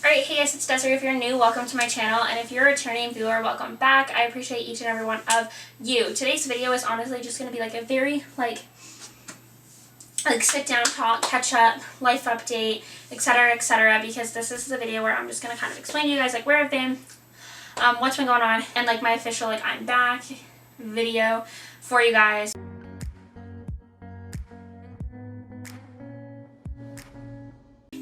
Alright, hey guys, it's Desiree. If you're new, welcome to my channel, and if you're a returning viewer, welcome back. I appreciate each and every one of you. Today's video is honestly just going to be like a very, like sit down talk, catch up, life update, etc., because this is the video where I'm just going to kind of explain to you guys, like, where I've been, what's been going on, and, like, my official, like, I'm back video for you guys.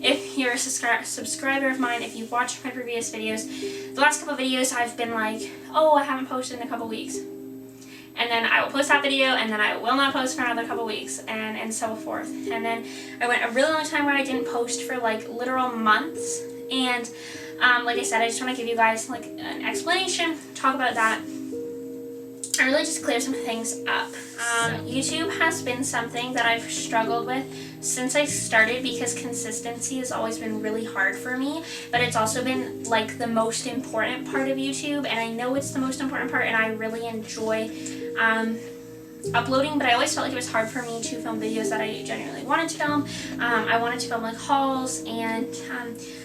If you're a subscriber of mine, if you've watched my previous videos, the last couple of videos I've been like, oh, I haven't posted in a couple weeks. And then I will post that video, and then I will not post for another couple weeks, and so forth. And then I went a really long time where I didn't post for like literal months. And like I said, I just want to give you guys like an explanation, talk about that, and really just clear some things up. YouTube has been something that I've struggled with since I started because consistency has always been really hard for me, but it's also been like the most important part of YouTube, and I know it's the most important part, and I really enjoy uploading, but I always felt like it was hard for me to film videos that I genuinely wanted to film. I wanted to film like hauls and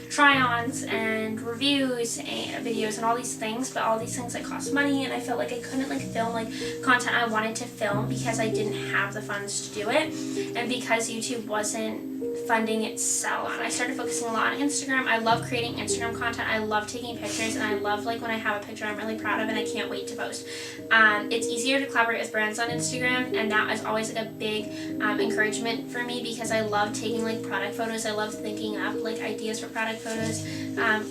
try-ons and reviews and videos and all these things, but all these things like cost money, and I felt like I couldn't like film like content I wanted to film because I didn't have the funds to do it, and because YouTube wasn't funding itself. I started focusing a lot on Instagram. I love creating Instagram content. I love taking pictures, and I love like when I have a picture I'm really proud of and I can't wait to post. It's easier to collaborate with brands on Instagram, and that is always like a big encouragement for me because I love taking like product photos. I love thinking up like ideas for product photos,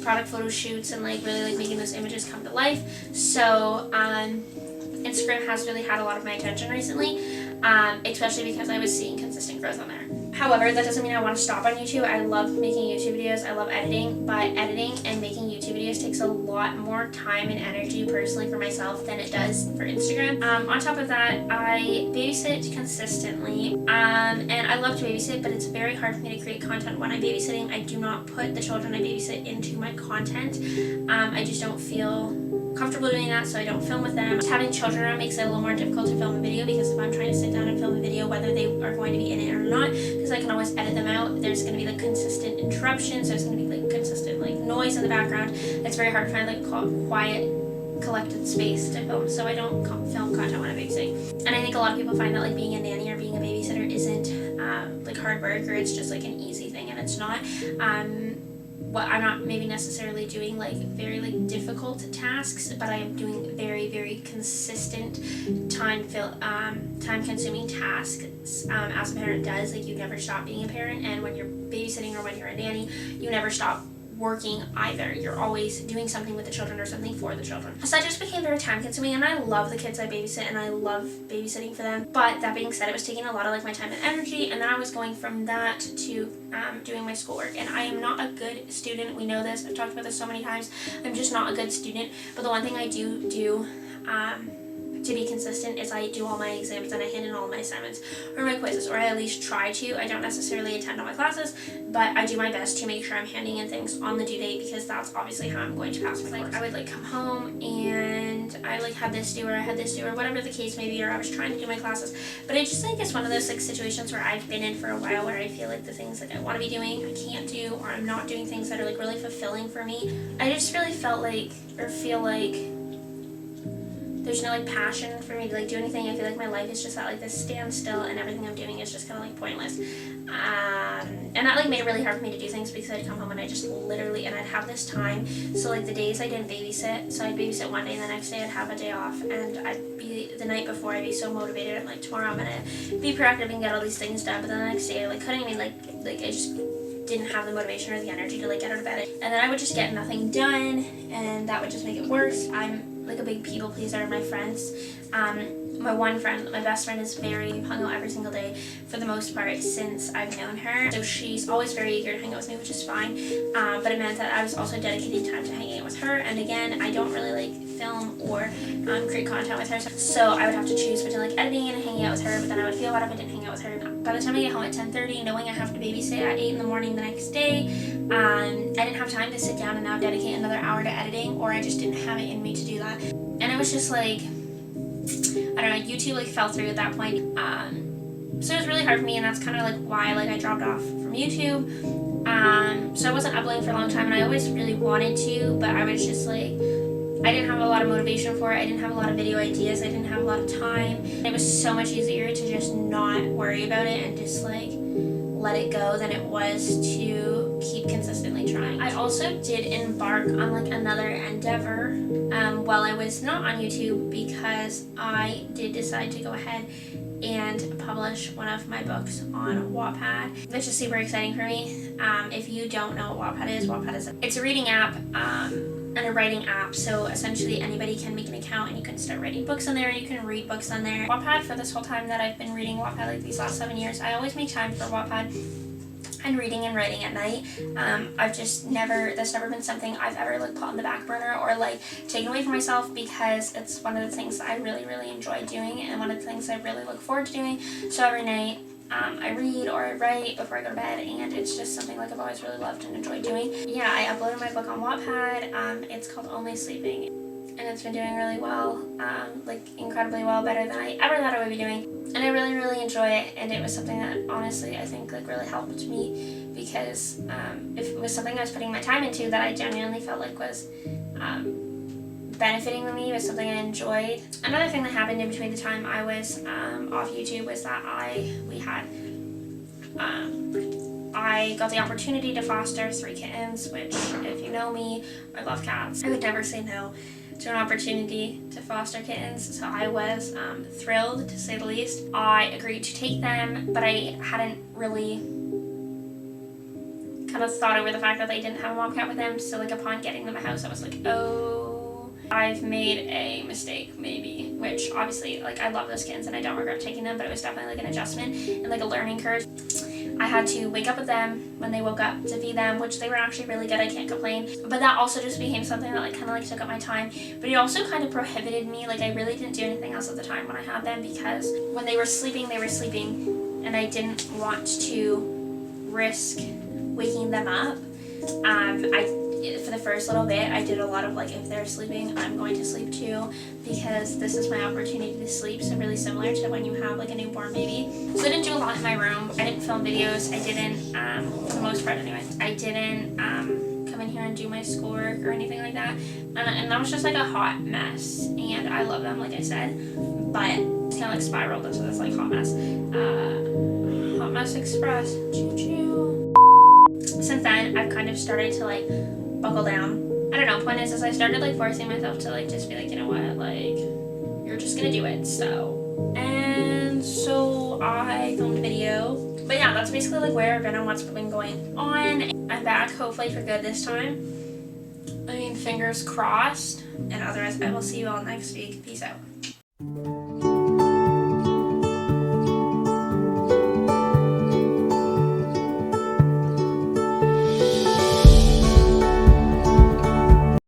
product photo shoots, and like really like making those images come to life. So Instagram has really had a lot of my attention recently, especially because I was seeing consistent growth on there. However, that doesn't mean I want to stop on YouTube. I love making YouTube videos. I love editing, but editing and making YouTube videos takes a lot more time and energy personally for myself than it does for Instagram. On top of that, I babysit consistently, and I love to babysit, but it's very hard for me to create content when I'm babysitting. I do not put the children I babysit into my content. I just don't feel comfortable doing that, so I don't film with them. Having children around makes it a little more difficult to film a video because if I'm trying to sit down and film a video, whether they are going to be in it or not, because I can always edit them out, there's going to be like consistent interruptions, there's going to be like consistent like noise in the background. It's very hard to find like quiet, collected space to film, so I don't film content when I'm babysitting. And I think a lot of people find that like being a nanny or being a babysitter isn't like hard work, or it's just like an easy thing, and it's not. I'm not maybe necessarily doing like very like difficult tasks, but I am doing very, very consistent time consuming tasks as a parent does. Like, you never stop being a parent, and when you're babysitting or when you're a nanny, you never stop working either. You're always doing something with the children or something for the children. So that just became very time consuming, and I love the kids I babysit and I love babysitting for them. But that being said, it was taking a lot of like my time and energy, and then I was going from that to doing my schoolwork, and I am not a good student. We know this. I've talked about this so many times. I'm just not a good student. But the one thing I do to be consistent is I do all my exams and I hand in all my assignments or my quizzes, or I at least try to. I don't necessarily attend all my classes, but I do my best to make sure I'm handing in things on the due date, because that's obviously how I'm going to pass my course. I would like come home and I like had this due, or I had this due, or whatever the case may be, or I was trying to do my classes. But I just think it's one of those like situations where I've been in for a while where I feel like the things that I want to be doing I can't do, or I'm not doing things that are like really fulfilling for me. I just really felt like, or feel like, there's no like passion for me to like do anything. I feel like my life is just at like this standstill, and everything I'm doing is just kind of like pointless. And that like made it really hard for me to do things because I'd come home and I just literally, and I'd have this time. So like the days I didn't babysit, so I'd babysit one day and the next day I'd have a day off, and I'd be, the night before I'd be so motivated. I'm like, tomorrow I'm gonna be proactive and get all these things done. But then the next day I like couldn't even like I just didn't have the motivation or the energy to like get out of bed. And then I would just get nothing done, and that would just make it worse. I'm like a big people pleaser. My friends, my one friend, my best friend, is very hung out every single day for the most part since I've known her. So she's always very eager to hang out with me, which is fine. But it meant that I was also dedicating time to hanging out with her. And again, I don't really like film or create content with her. So I would have to choose between like editing and hanging out with her. But then I would feel bad if I didn't hang out with her. By the time I get home at 10:30, knowing I have to babysit at 8 in the morning the next day, I didn't have time to sit down and now dedicate another hour to editing, or I just didn't have it in me to do that. And it was just like, I don't know, YouTube like fell through at that point. So it was really hard for me, and that's kind of like why like I dropped off from YouTube. So I wasn't uploading for a long time, and I always really wanted to, but I was just like, I didn't have a lot of motivation for it. I didn't have a lot of video ideas. I didn't have a lot of time. It was so much easier to just not worry about it and just like let it go than it was to keep consistently trying. I also did embark on like another endeavor while I was not on YouTube, because I did decide to go ahead and publish one of my books on Wattpad, which is super exciting for me. If you don't know what Wattpad is it's a reading app and a writing app. So essentially anybody can make an account and you can start writing books on there, and you can read books on there. Wattpad, for this whole time that I've been reading Wattpad, like these last 7 years, I always make time for Wattpad and reading and writing at night. That's never been something I've ever like put on the back burner or like taken away from myself, because it's one of the things that I really, really enjoy doing, and one of the things I really look forward to doing. So every night I read or I write before I go to bed, and it's just something like I've always really loved and enjoyed doing. Yeah, I uploaded my book on Wattpad. It's called Only Sleeping, and it's been doing really well, like incredibly well, better than I ever thought I would be doing. And I really, really enjoy it, and it was something that honestly I think like really helped me, because if it was something I was putting my time into that I genuinely felt like was benefiting me, was something I enjoyed. Another thing that happened in between the time I was off YouTube was that I got the opportunity to foster 3 kittens, which, if you know me, I love cats. I would never say no to an opportunity to foster kittens, so I was thrilled, to say the least. I agreed to take them, but I hadn't really kind of thought over the fact that they didn't have a mom cat with them. So like upon getting them a house, I was like, oh, I've made a mistake maybe, which obviously like I love those kittens and I don't regret taking them, but it was definitely like an adjustment and like a learning curve. I had to wake up with them when they woke up to feed them, which they were actually really good, I can't complain. But that also just became something that like kind of like took up my time. But it also kind of prohibited me, like I really didn't do anything else at the time when I had them, because when they were sleeping, and I didn't want to risk waking them up. For the first little bit, I did a lot of like, if they're sleeping, I'm going to sleep too, because this is my opportunity to sleep. So really similar to when you have like a newborn baby. So I didn't do a lot in my room. I didn't film videos. I didn't, for the most part anyway, I didn't come in here and do my schoolwork or anything like that. And that was just like a hot mess. And I love them, like I said, but it's kind of like spiraled into this like hot mess. Hot mess express. Choo choo. Since then, I've kind of started to like buckle down. I don't know, point is I started like forcing myself to like just be like, you know what, like you're just gonna do it. So I filmed a video. But yeah, that's basically like where I've been and what's been going on. I'm back hopefully for good this time. I mean, fingers crossed. And otherwise I will see you all next week. Peace out.